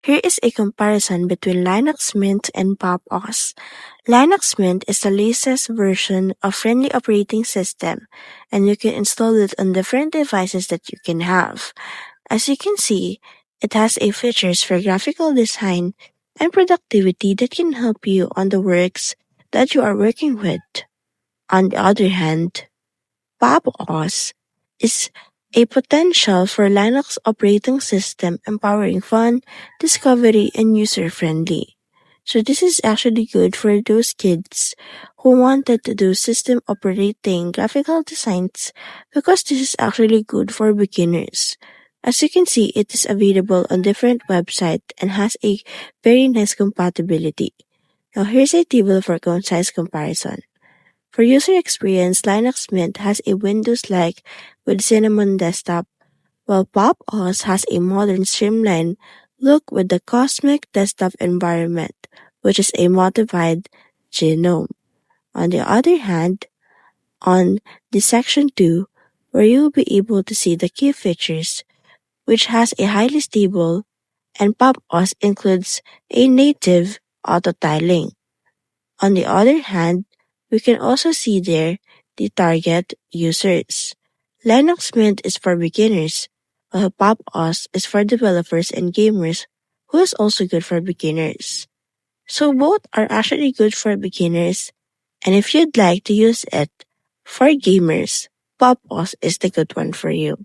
Here is a comparison between Linux Mint and Pop! OS. Linux Mint is the latest version of friendly operating system, and you can install it on different devices that you can have. As you can see, it has a features for graphical design and productivity that can help you on the works that you are working with. On the other hand, Pop! OS is a potential for Linux operating system empowering fun, discovery, and user-friendly. So this is actually good for those kids who wanted to do system operating graphical designs because this is actually good for beginners. As you can see, it is available on different websites and has a very nice compatibility. Now here's a table for concise comparison. For user experience, Linux Mint has a Windows-like with Cinnamon desktop, while Pop! OS has a modern streamlined look with the Cosmic desktop environment, which is a modified GNOME. On the other hand, on the section 2, where you will be able to see the key features, which has a highly stable, and Pop! OS includes a native auto-tiling. On the other hand, we can also see there the target users. Linux Mint is for beginners, while Pop! OS is for developers and gamers, who is also good for beginners. So both are actually good for beginners, and if you'd like to use it for gamers, Pop! OS is the good one for you.